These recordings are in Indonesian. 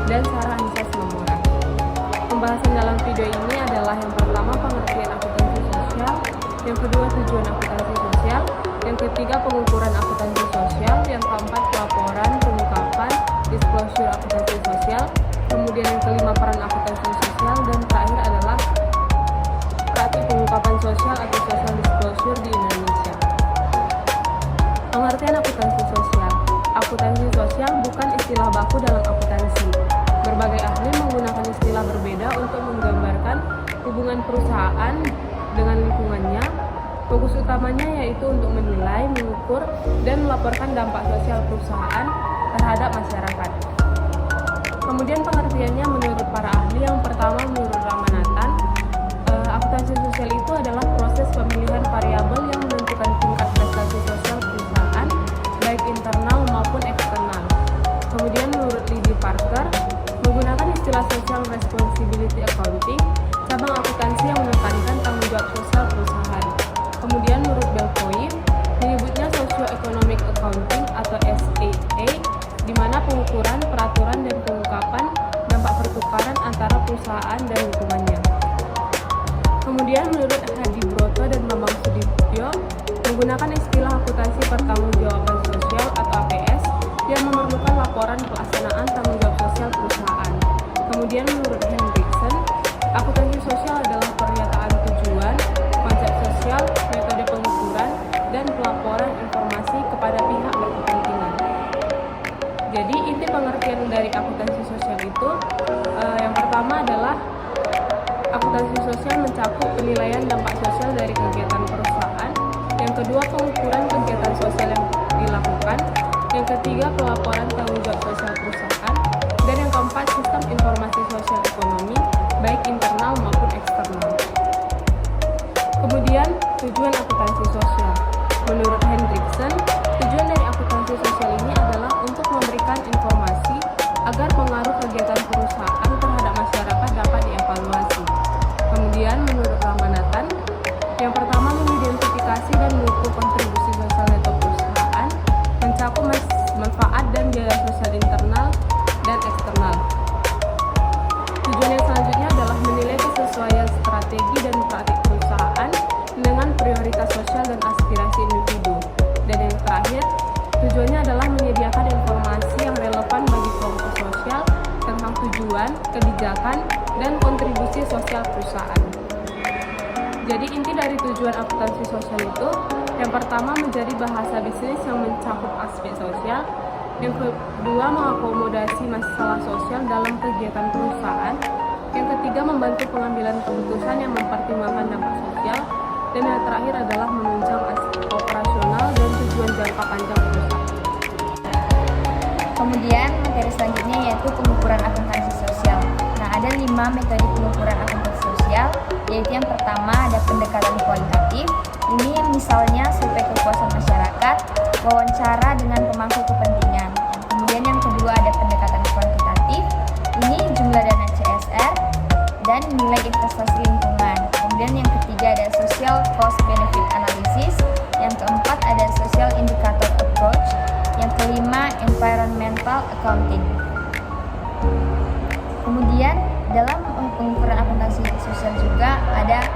dan Sarah Anissa Sinomora. Pembahasan dalam video ini adalah yang pertama pengertian akuntansi sosial, yang kedua tujuan akuntansi sosial, yang ketiga pengukuran akuntansi sosial, yang keempat pelaporan, pengungkapan, disclosure akuntansi sosial, kemudian yang kelima peran akuntansi sosial, dan terakhir adalah praktik pengungkapan sosial atau social disclosure di Indonesia. Pengertian akuntansi sosial. Akuntansi sosial bukan istilah baku dalam akuntansi. Berbagai ahli menggunakan istilah berbeda untuk menggambarkan hubungan perusahaan dengan lingkungannya. Fokus utamanya yaitu untuk menilai, mengukur, dan melaporkan dampak sosial perusahaan terhadap masyarakat. Kemudian pengertiannya menurut para ahli, yang pertama menurut Ramanathan, akuntansi sosial itu adalah proses pemilihan variabel yang menentukan tingkat prestasi sosial perusahaan, baik internal maupun eksternal. Kemudian menurut Lydie Parker, menggunakan istilah social responsibility accounting, cabang akuntansi yang menekankan tanggung jawab sosial perusahaan. Kemudian menurut Belcoin, menyebutnya socio-economic accounting atau SEA, di mana pengukuran, peraturan, dan pengungkapan dampak pertukaran antara perusahaan dan lingkungannya. Kemudian menurut Hadi Broto dan Bambang Sudibyo, menggunakan istilah akuntansi pertanggungjawaban sosial atau APS yang memerlukan laporan pelaksanaan tanggung jawab sosial perusahaan. Kemudian menurut Hendriksen, akuntansi sosial adalah pernyataan tujuan, konsep sosial, metode pengukuran, dan pelaporan informasi kepada pihak berkepentingan. Jadi inti pengertian dari akuntansi sosial itu yang pertama adalah akuntansi sosial mencakup penilaian dampak sosial dari kegiatan perusahaan. Yang kedua, pengukuran kegiatan sosial yang dilakukan. Yang ketiga, pelaporan tanggung jawab sosial perusahaan. Dan yang keempat, sistem informasi sosial ekonomi, baik internal maupun eksternal. Kemudian, tujuan akuntansi sosial. Menurut Hendriksen, tujuan dari akuntansi sosial ini adalah untuk memberikan informasi agar pengaruh kegiatan perusahaan terhadap masyarakat dapat dievaluasi. Kemudian menurut Ramanathan, yang pertama mengidentifikasi dan mengukur kontribusi sosial neto perusahaan, mencakup manfaat dan biaya sosial internal dan eksternal. Tujuan yang selanjutnya adalah menilai kesesuaian strategi dan praktik perusahaan dengan prioritas sosial dan aspirasi individu. Dan yang terakhir, tujuannya adalah menyediakan informasi yang relevan bagi kelompok sosial tentang tujuan, kebijakan, dan kontribusi sosial perusahaan. Jadi inti dari tujuan akuntansi sosial itu, yang pertama menjadi bahasa bisnis yang mencakup aspek sosial, yang kedua mengakomodasi masalah sosial dalam kegiatan perusahaan, yang ketiga membantu pengambilan keputusan yang mempertimbangkan dampak sosial, dan yang terakhir adalah menunjang aspek operasional dan tujuan jangka panjang perusahaan. Kemudian materi selanjutnya yaitu pengukuran akuntansi sosial. Nah, ada 5 metode pengukuran akuntansi sosial, yaitu yang pertama ada pendekatan kualitatif. Ini misalnya survei kepuasan masyarakat, wawancara dengan pemangku kepentingan. Kemudian yang kedua ada pendekatan kuantitatif. Ini jumlah dana CSR dan nilai investasi lingkungan. Kemudian yang ketiga ada social cost benefit analysis. Yang keempat ada social indicator approach. Yang kelima, environmental accounting. Kemudian dalam pengukuran akuntansi sosial juga ada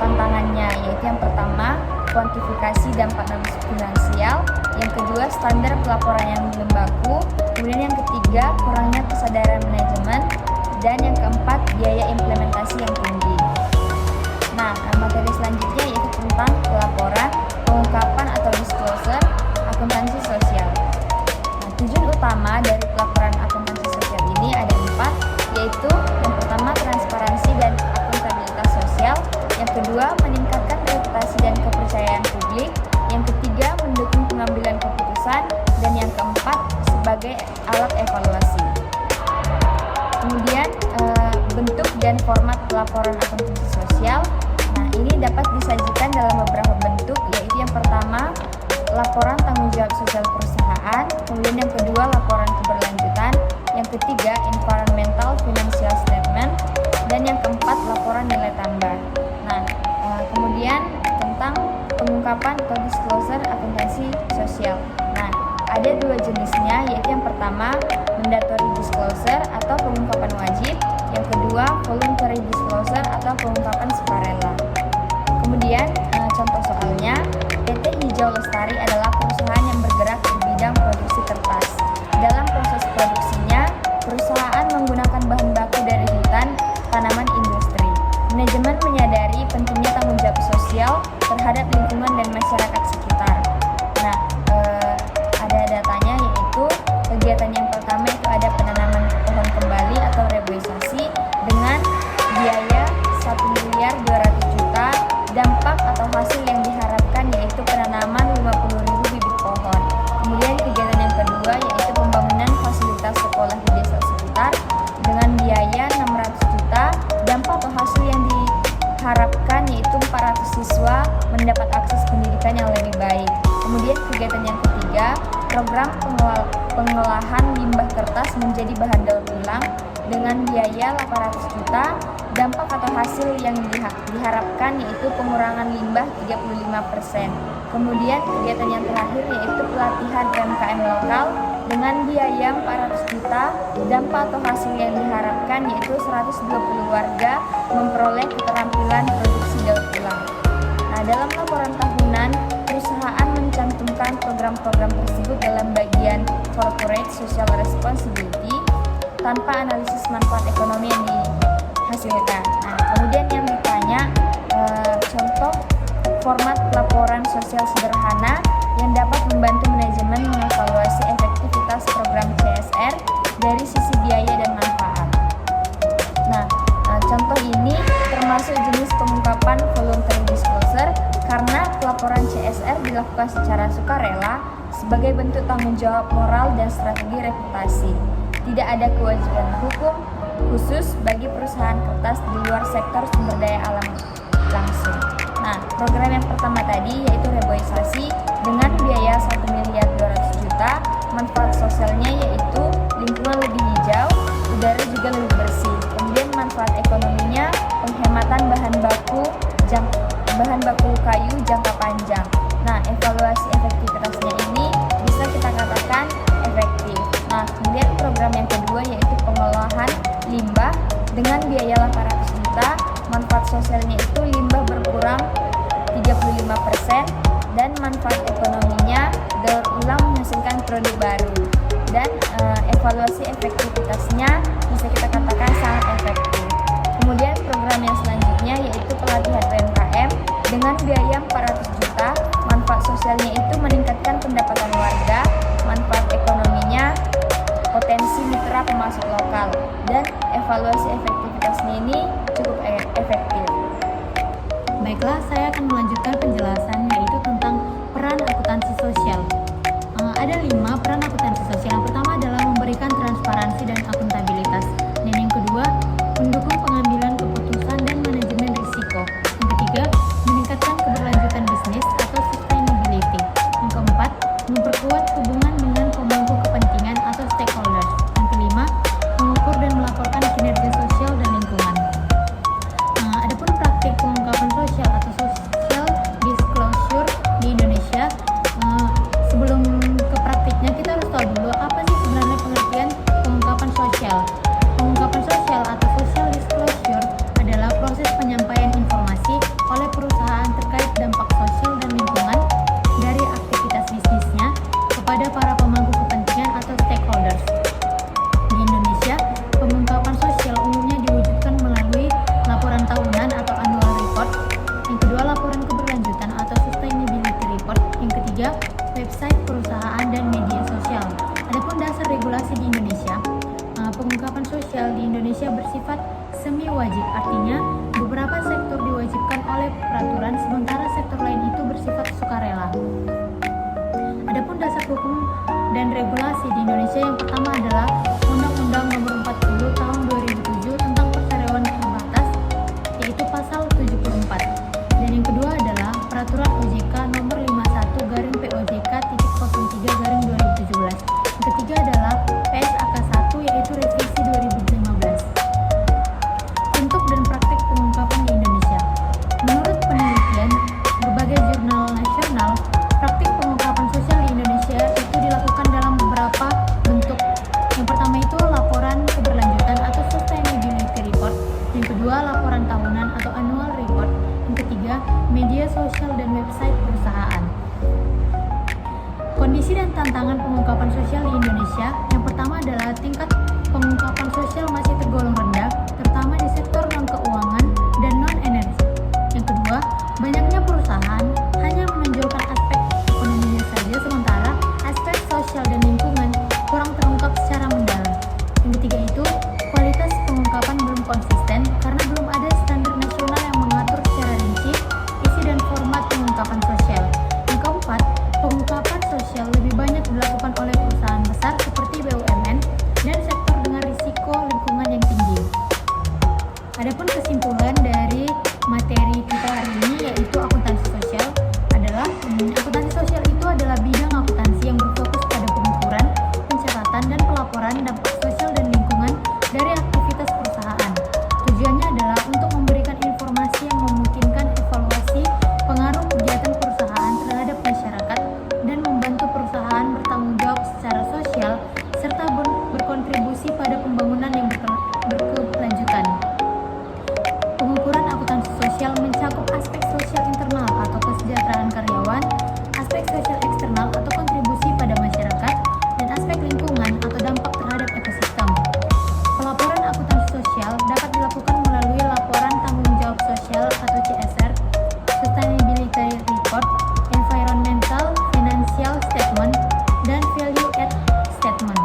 tantangannya, yaitu yang pertama, kuantifikasi dampak finansial. Yang kedua, standar pelaporan yang belum baku. Kemudian yang ketiga, kurangnya kesadaran manajemen. Dan yang keempat, biaya implementasi yang tinggi. Nah, materi selanjutnya yaitu tentang pelaporan, pengungkapan atau disclosure akuntansi sosial. Nah, tujuan utama dari pelaporan akuntansi sosial ini ada 4, yaitu yang pertama transparansi dan akuntabilitas sosial, yang kedua meningkatkan reputasi dan kepercayaan publik, yang ketiga mendukung pengambilan keputusan, dan yang keempat sebagai alat evaluasi. Kemudian bentuk dan format pelaporan akuntansi sosial. Nah, ini dapat disajikan dalam beberapa bentuk, yaitu yang pertama laporan tanggung jawab sosial perusahaan, kemudian yang kedua laporan keberlanjutan, yang ketiga environmental financial statement, dan yang keempat laporan nilai tambah. Nah, kemudian tentang pengungkapan atau disclosure akuntansi sosial. Nah, ada 2 jenisnya, yaitu yang pertama mandatory disclosure atau kedua voluntary disclosure atau pengungkapan sukarela. Kemudian contoh soalnya, PT Hijau Lestari adalah perusahaan yang bergerak di bidang produksi kertas. Dalam proses produksinya, perusahaan menggunakan bahan baku dari hutan, tanaman industri. Manajemen menyadari pentingnya tanggung jawab sosial terhadap lingkungan dan masyarakat sekitar. Nah, ada datanya, yaitu kegiatan yang pertama itu ada penanaman pohon kembali atau reboisasi dengan biaya 1.200.000.000. Dampak atau hasil yang diharapkan yaitu penanaman 50.000 bibit pohon. Kemudian kegiatan yang kedua yaitu pembangunan fasilitas sekolah di desa sekitar dengan biaya 600 juta. Dampak atau hasil yang diharapkan yaitu 400 siswa mendapat akses pendidikan yang lebih baik. Kemudian kegiatan yang ketiga, program pengolahan limbah kertas menjadi bahan daur ulang dengan biaya 800 juta. Dampak atau hasil yang diharapkan yaitu pengurangan limbah 35%. Kemudian kegiatan yang terakhir yaitu pelatihan UMKM lokal dengan biaya 400 juta. Dampak atau hasil yang diharapkan yaitu 120 warga memperoleh keterampilan produksi daur ulang. Nah, dalam laporan tahunan, perusahaan mencantumkan program-program tersebut dalam bagian corporate social responsibility tanpa analisis manfaat ekonomi yang dihasilkan. Nah, kemudian yang ditanya contoh format laporan sosial sederhana yang dapat membantu manajemen mengevaluasi efektivitas program CSR dari sisi biaya dan manfaat. Nah, contoh ini termasuk jenis pengungkapan voluntary disclosure karena pelaporan CSR dilakukan secara sukarela sebagai bentuk tanggung jawab moral dan strategi reputasi. Tidak ada kewajiban hukum khusus bagi perusahaan kertas di luar sektor sumber daya alam langsung. Nah, program yang pertama tadi yaitu reboisasi dengan biaya 1.200.000.000. Manfaat sosialnya yaitu lingkungan lebih hijau, udara juga lebih bersih. Kemudian manfaat ekonominya penghematan bahan baku kayu jangka panjang. Nah, evaluasi efektivitasnya ini bisa kita katakan efektif. Nah, kemudian program yang kedua yaitu pengolahan limbah dengan biaya 800 juta. Manfaat sosialnya itu limbah berkurang 35% dan manfaat ekonominya daur ulang menghasilkan produk baru. Dan evaluasi efektivitasnya bisa kita katakan sangat efektif. Kemudian program yang selanjutnya yaitu pelatihan UMKM dengan biaya 400 juta. Manfaat sosialnya itu meningkatkan pendapatan warga, manfaat ekonominya potensi mitra pemasok lokal, dan evaluasi efektivitasnya ini cukup efektif. Baiklah, saya akan melanjutkan penjelasan yaitu tentang peran akuntansi sosial. Ada 5 peran akuntansi sosial. Yang pertama adalah memberikan transparansi dan akuntabilitas, dan yang kedua mendukung pengambilan keputusan dan manajemen risiko. Yang ketiga, meningkatkan keberlanjutan bisnis atau sustainability. Yang keempat, memperkuat hubungan dengan pemangku kepentingan atau stakeholders. Yang kelima, mengukur dan melaporkan kinerja sosial dan lingkungan. Adapun praktik pengungkapan sosial atau social disclosure di Indonesia, sebelum ke praktiknya kita harus tahu dulu apa sih sebenarnya pengertian pengungkapan sosial. Pengungkapan sosial atau social disclosure adalah proses penyampaian informasi oleh perusahaan terkait dampak sosial dan lingkungan dari aktivitas bisnisnya kepada para pemangku kepentingan atau stakeholders. Di Indonesia, pengungkapan sosial umumnya diwujudkan melalui laporan tahunan atau annual report. Yang kedua, laporan keberlanjutan atau sustainability report. Yang ketiga, website perusahaan dan media sosial. Adapun dasar regulasi di Indonesia, pengungkapan sosial di Indonesia bersifat semi wajib, artinya beberapa sektor diwajibkan oleh peraturan sementara sektor lain itu bersifat sukarela. Adapun dasar hukum dan regulasi di Indonesia, yang pertama adalah Undang-Undang Nomor 40 Tahun 2007 tentang Perseroan Terbatas, yaitu pasal 74. Dan yang kedua adalah Peraturan OJK Nomor 51/POJK.03/2017. Yang ketiga adalah PSAK 1 yaitu revisi 2015. Bentuk dan praktik pengungkapan di Indonesia. Menurut penelitian berbagai jurnal nasional, praktik pengungkapan sosial di Indonesia itu dilakukan dalam beberapa bentuk. Yang pertama itu sosial di Indonesia. Yang pertama adalah tingkat pengungkapan sosial masih tergolong rendah, terutama di sektor non-keuangan dan non-energi. Yang kedua, banyaknya perusahaan hanya menonjolkan aspek ekonominya saja, sementara aspek sosial dan lingkungan kurang terungkap secara mendalam. Yang ketiga itu, kualitas pengungkapan belum konsisten karena belum ada standar nasional yang mengatur secara rinci isi dan format pengungkapan sosial. Yang keempat, pengungkapan sosial lebih banyak dilakukan oleh perusahaan besar seperti BUMN dan sektor dengan risiko lingkungan yang tinggi. Adapun kesimpulan dari materi kita hari ini yaitu akuntansi sosial adalah akuntansi sosial itu adalah bidang akuntansi yang berfokus pada pengukuran, pencatatan dan pelaporan dampak sosial dan lingkungan dari aktivitas perusahaan. Tujuannya adalah untuk memberikan informasi yang memungkinkan evaluasi pengaruh kegiatan perusahaan terhadap masyarakat dan membantu perusahaan bertanggung jawab secara sosial serta berkontribusi pada pembangunan yang berkelanjutan. Pengukuran akuntansi sosial mencakup aspek sosial internal atau kesejahteraan karyawan, aspek sosial eksternal atau kontribusi pada masyarakat, dan aspek lingkungan atau dampak terhadap ekosistem. Pelaporan akuntansi sosial dapat dilakukan melalui laporan tanggung jawab sosial atau CSR, Sustainability Report, Environmental Financial Statement, dan Value Add Statement.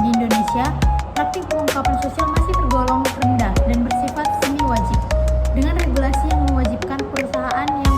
Di Indonesia, praktik pengungkapan sosial masih tergolong rendah dan bersifat semi wajib, dengan regulasi yang mewajibkan perusahaan yang